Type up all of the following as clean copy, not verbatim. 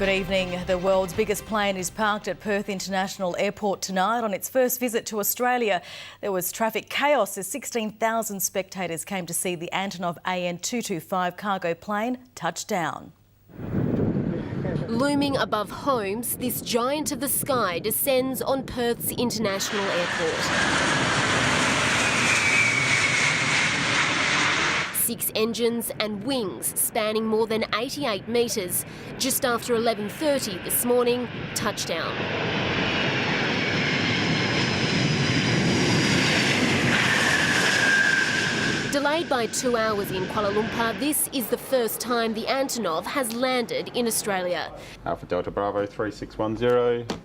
Good evening. The world's biggest plane is parked at Perth International Airport tonight on its first visit to Australia. There was traffic chaos as 16,000 spectators came to see the Antonov AN225 cargo plane touch down. Looming above homes, this giant of the sky descends on Perth's International Airport. 6 engines and wings spanning more than 88 metres. Just after 11:30 this morning, touchdown. Delayed by 2 hours in Kuala Lumpur, this is the first time the Antonov has landed in Australia. Alpha Delta Bravo 3610,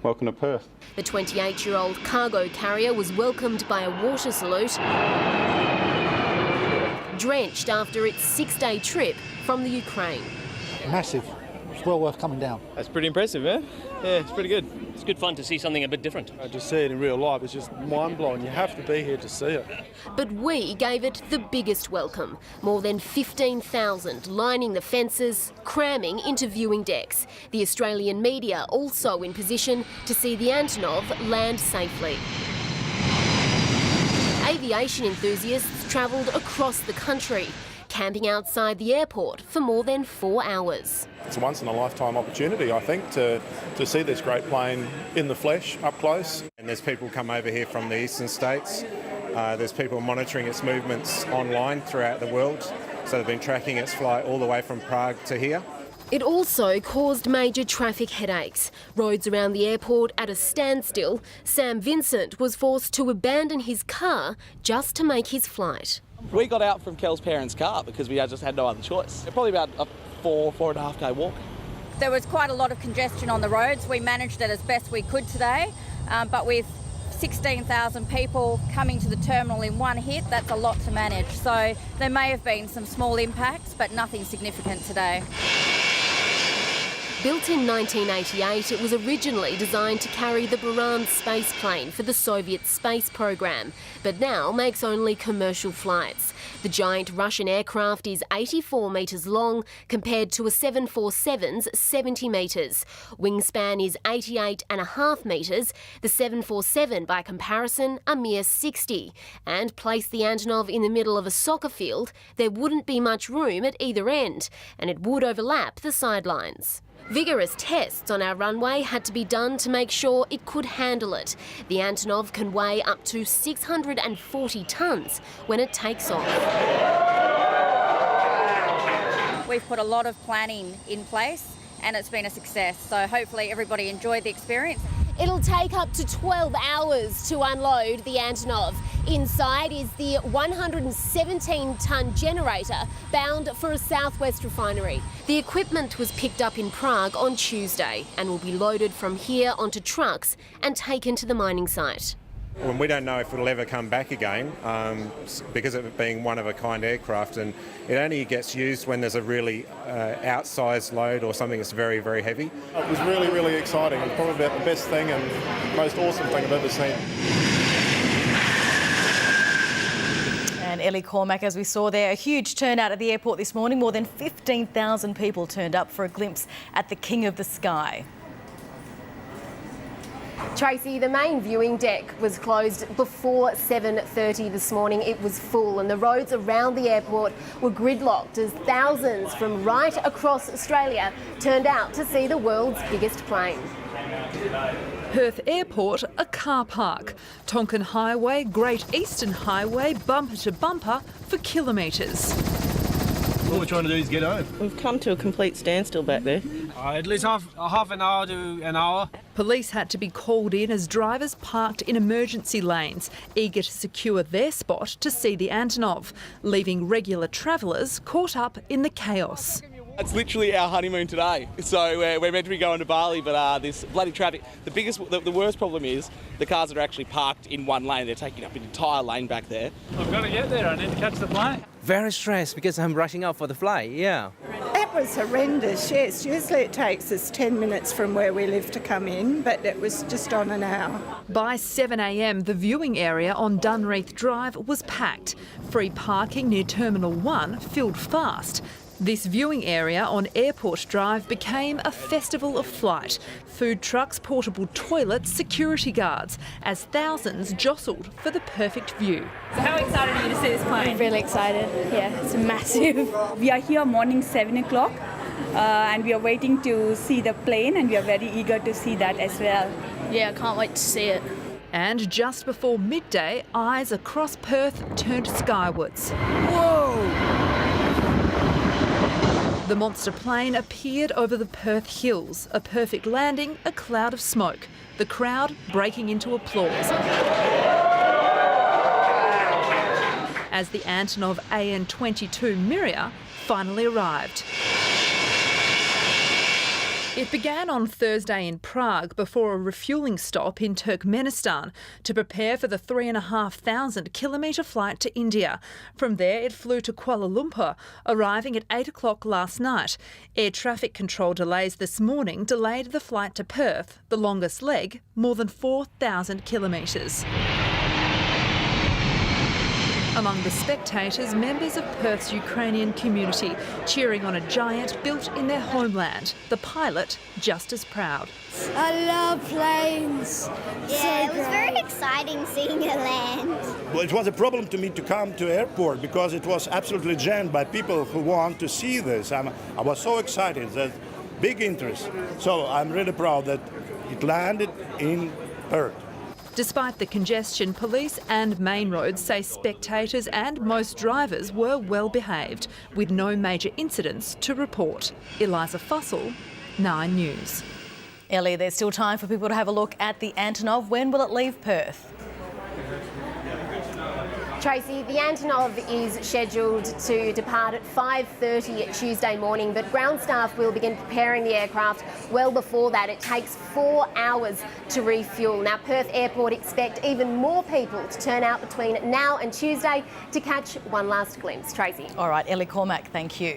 welcome to Perth. The 28-year-old cargo carrier was welcomed by a water salute, drenched after its 6-day trip from the Ukraine. Massive. It's well worth coming down. That's pretty impressive, yeah? Yeah, it's pretty good. It's good fun to see something a bit different. I just see it in real life. It's just mind-blowing. You have to be here to see it. But we gave it the biggest welcome. More than 15,000 lining the fences, cramming into viewing decks. The Australian media also in position to see the Antonov land safely. Aviation enthusiasts travelled across the country, camping outside the airport for more than 4 hours. It's a once-in-a-lifetime opportunity, I think, to see this great plane in the flesh, up close. And there's people come over here from the eastern states. There's people monitoring its movements online throughout the world. So they've been tracking its flight all the way from Prague to here. It also caused major traffic headaches. Roads around the airport at a standstill. Sam Vincent was forced to abandon his car just to make his flight. We got out from Kel's parents' car because we just had no other choice. Probably about a 4.5 day walk. There was quite a lot of congestion on the roads. We managed it as best we could today, but with 16,000 people coming to the terminal in one hit, that's a lot to manage. So there may have been some small impacts, but nothing significant today. Built in 1988, it was originally designed to carry the Buran space plane for the Soviet space program, but now makes only commercial flights. The giant Russian aircraft is 84 metres long compared to a 747's 70 metres. Wingspan is 88.5 metres, the 747 by comparison a mere 60. And place the Antonov in the middle of a soccer field, there wouldn't be much room at either end, and it would overlap the sidelines. Vigorous tests on our runway had to be done to make sure it could handle it. The Antonov can weigh up to 640 tonnes when it takes off. We've put a lot of planning in place and it's been a success, so hopefully everybody enjoyed the experience. It'll take up to 12 hours to unload the Antonov. Inside is the 117-tonne generator bound for a southwest refinery. The equipment was picked up in Prague on Tuesday and will be loaded from here onto trucks and taken to the mining site. Well, we don't know if it'll ever come back again because of it being one-of-a-kind aircraft, and it only gets used when there's a really outsized load or something that's very, very heavy. It was really, really exciting. It's probably about the best thing and most awesome thing I've ever seen. And Ellie Cormack, as we saw there, a huge turnout at the airport this morning. More than 15,000 people turned up for a glimpse at the King of the Sky. Tracy, the main viewing deck was closed before 7:30 this morning. It was full and the roads around the airport were gridlocked as thousands from right across Australia turned out to see the world's biggest plane. Perth Airport, a car park. Tonkin Highway, Great Eastern Highway, bumper to bumper for kilometres. All we're trying to do is get home. We've come to a complete standstill back there. At least half an hour to an hour. Police had to be called in as drivers parked in emergency lanes, eager to secure their spot to see the Antonov, leaving regular travellers caught up in the chaos. It's literally our honeymoon today. So we're meant to be going to Bali, but this bloody traffic. The worst problem is the cars that are actually parked in one lane. They're taking up an entire lane back there. I've got to get there. I need to catch the plane. Very stressed because I'm rushing out for the flight, yeah. It was horrendous, yes. Usually it takes us 10 minutes from where we live to come in, but it was just on an hour. By 7 a.m, the viewing area on Dunreath Drive was packed. Free parking near Terminal 1 filled fast. This viewing area on Airport Drive became a festival of flight. Food trucks, portable toilets, security guards, as thousands jostled for the perfect view. So how excited are you to see this plane? I'm really excited. Yeah, it's massive. We are here morning 7 o'clock and we are waiting to see the plane, and we are very eager to see that as well. Yeah, I can't wait to see it. And just before midday, eyes across Perth turned skywards. Whoa! The monster plane appeared over the Perth hills, a perfect landing, a cloud of smoke. The crowd breaking into applause as the Antonov AN-22 Mirror finally arrived. It began on Thursday in Prague before a refuelling stop in Turkmenistan to prepare for the 3,500 kilometre flight to India. From there, it flew to Kuala Lumpur, arriving at 8 o'clock last night. Air traffic control delays this morning delayed the flight to Perth, the longest leg, more than 4,000 kilometres. Among the spectators, members of Perth's Ukrainian community cheering on a giant built in their homeland. The pilot just as proud. I love planes. Yeah, it was very exciting seeing it land. Well, it was a problem to me to come to airport because it was absolutely jammed by people who want to see this. I was so excited, that big interest. So I'm really proud that it landed in Perth. Despite the congestion, police and main roads say spectators and most drivers were well behaved, with no major incidents to report. Eliza Fussell, 9 News. Ellie, there's still time for people to have a look at the Antonov. When will it leave Perth? Tracy, the Antonov is scheduled to depart at 5:30 Tuesday morning, but ground staff will begin preparing the aircraft well before that. It takes 4 hours to refuel. Now, Perth Airport expect even more people to turn out between now and Tuesday to catch one last glimpse. Tracy. All right, Ellie Cormack, thank you.